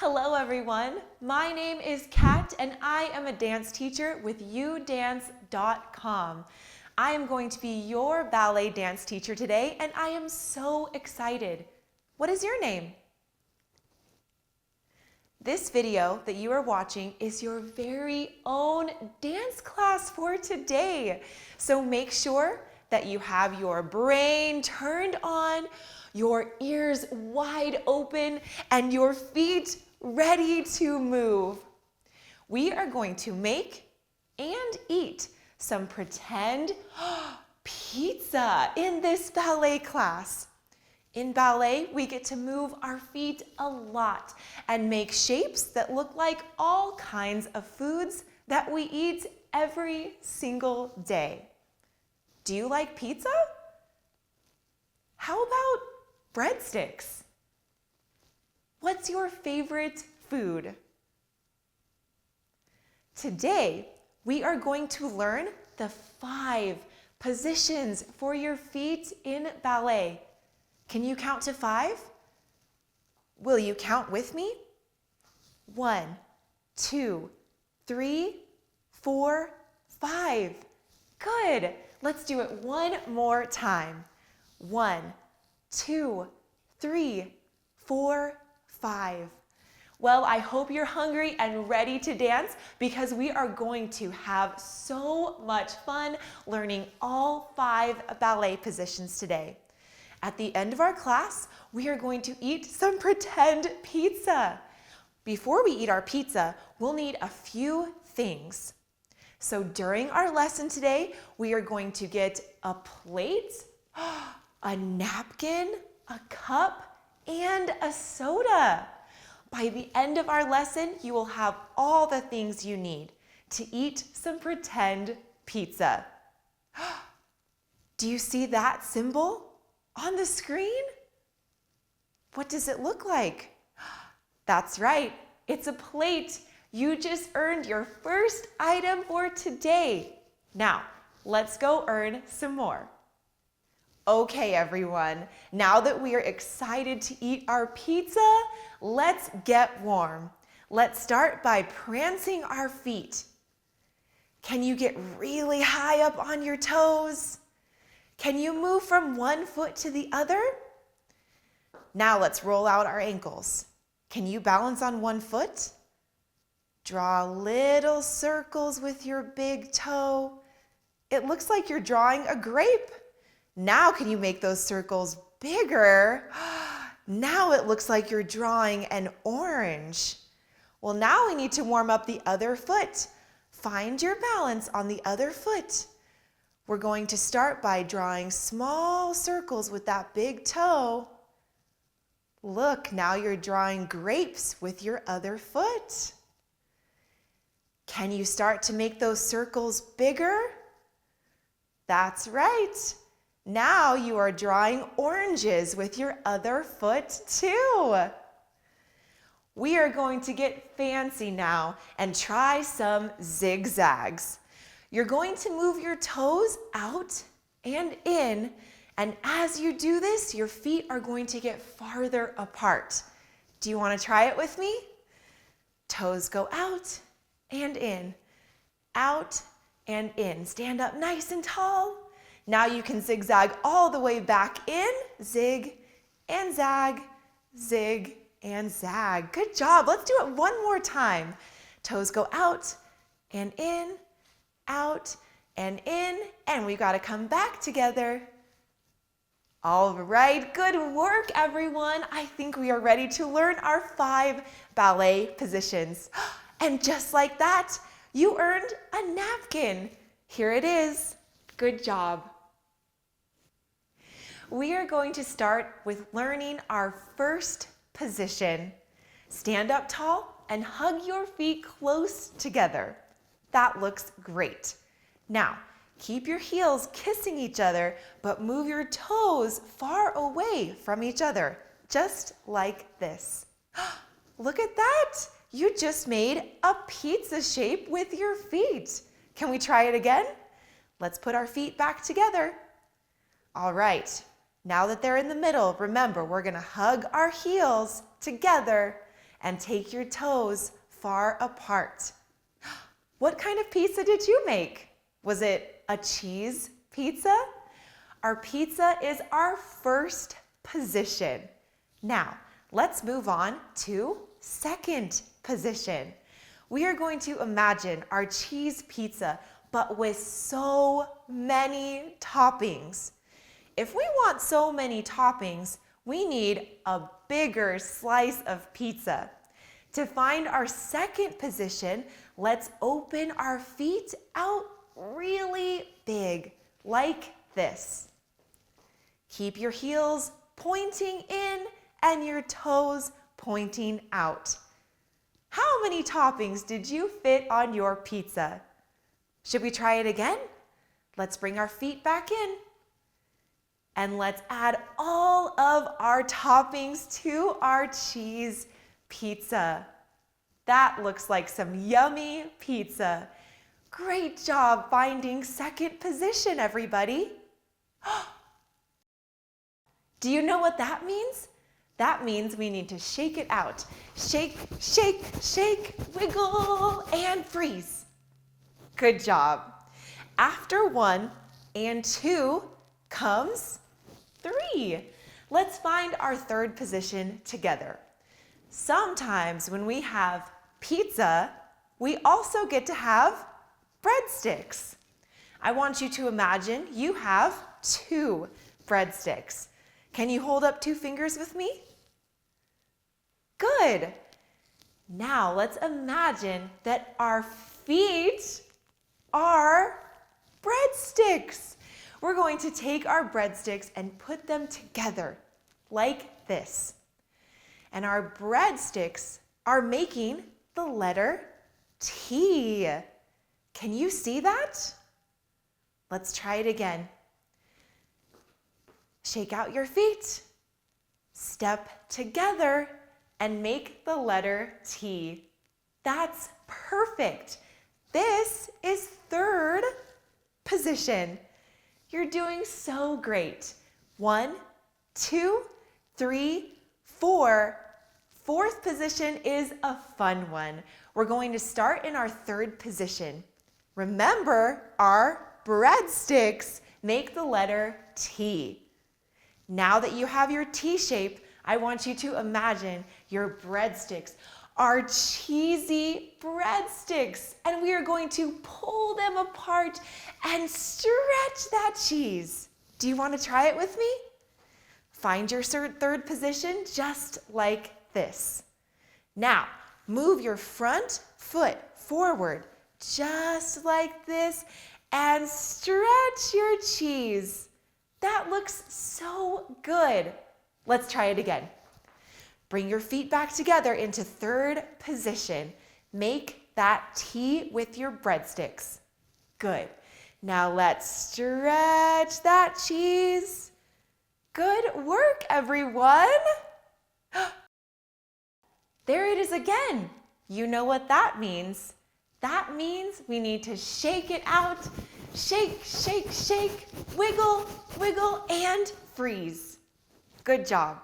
Hello everyone, my name is Kat and I am a dance teacher with udance.com. I am going to be your ballet dance teacher today and I am so excited. What is your name? This video that you are watching is your very own dance class for today. So make sure that you have your brain turned on, your ears wide open, and your feet ready to move. We are going to make and eat some pretend pizza in this ballet class. In ballet, we get to move our feet a lot and make shapes that look like all kinds of foods that we eat every single day. Do you like pizza? How about breadsticks? What's your favorite food? Today, we are going to learn the 5 positions for your feet in ballet. Can you count to 5? Will you count with me? 1, 2, 3, 4, 5. Good. Let's do it one more time. 1, 2, 3, 4, 5. Well, I hope you're hungry and ready to dance because we are going to have so much fun learning all 5 ballet positions today. At the end of our class, we are going to eat some pretend pizza. Before we eat our pizza, we'll need a few things. So during our lesson today, we are going to get a plate, a napkin, a cup, and a soda. By the end of our lesson, you will have all the things you need to eat some pretend pizza. Do you see that symbol on the screen? What does it look like? That's right, it's a plate. You just earned your first item for today. Now, let's go earn some more. Okay, everyone, now that we are excited to eat our pizza, let's get warm. Let's start by prancing our feet. Can you get really high up on your toes? Can you move from one foot to the other? Now let's roll out our ankles. Can you balance on one foot? Draw little circles with your big toe. It looks like you're drawing a grape. Now can you make those circles bigger? Now it looks like you're drawing an orange. Well, now we need to warm up the other foot. Find your balance on the other foot. We're going to start by drawing small circles with that big toe. Look, now you're drawing grapes with your other foot. Can you start to make those circles bigger? That's right. Now you are drawing oranges with your other foot too. We are going to get fancy now and try some zigzags. You're going to move your toes out and in, and as you do this, your feet are going to get farther apart. Do you want to try it with me? Toes go out and in, out and in. Stand up nice and tall. Now you can zigzag all the way back in, zig and zag, zig and zag. Good job. Let's do it one more time. Toes go out and in, out and in, and we've got to come back together. All right, good work, everyone. I think we are ready to learn our 5 ballet positions. And just like that, you earned a napkin. Here it is. Good job. We are going to start with learning our first position. Stand up tall and hug your feet close together. That looks great. Now, keep your heels kissing each other, but move your toes far away from each other, just like this. Look at that! You just made a pizza shape with your feet. Can we try it again? Let's put our feet back together. All right, now that they're in the middle, remember, we're gonna hug our heels together and take your toes far apart. What kind of pizza did you make? Was it a cheese pizza? Our pizza is our first position. Now, let's move on to second position. We are going to imagine our cheese pizza, but with so many toppings. If we want so many toppings, we need a bigger slice of pizza. To find our second position, let's open our feet out really big, like this. Keep your heels pointing in and your toes pointing out. How many toppings did you fit on your pizza? Should we try it again? Let's bring our feet back in. And let's add all of our toppings to our cheese pizza. That looks like some yummy pizza. Great job finding second position, everybody. Do you know what that means? That means we need to shake it out. Shake, shake, shake, wiggle, and freeze. Good job. After 1 and 2 comes 3. Let's find our third position together. Sometimes when we have pizza, we also get to have breadsticks. I want you to imagine you have 2 breadsticks. Can you hold up 2 fingers with me? Good. Now let's imagine that our feet are breadsticks. We're going to take our breadsticks and put them together like this. And our breadsticks are making the letter T. Can you see that? Let's try it again. Shake out your feet, step together, and make the letter T. That's perfect. This is third position. You're doing so great. 1, 2, 3, 4. Fourth position is a fun one. We're going to start in our third position. Remember, our breadsticks make the letter T. Now that you have your T shape, I want you to imagine your breadsticks are cheesy breadsticks, and we are going to pull them apart and stretch that cheese. Do you want to try it with me? Find your third position just like this. Now, move your front foot forward just like this and stretch your cheese. That looks so good. Let's try it again. Bring your feet back together into third position. Make that T with your breadsticks. Good. Now let's stretch that cheese. Good work, everyone. There it is again. You know what that means. That means we need to shake it out. Shake, shake, shake, wiggle, wiggle, and freeze. Good job.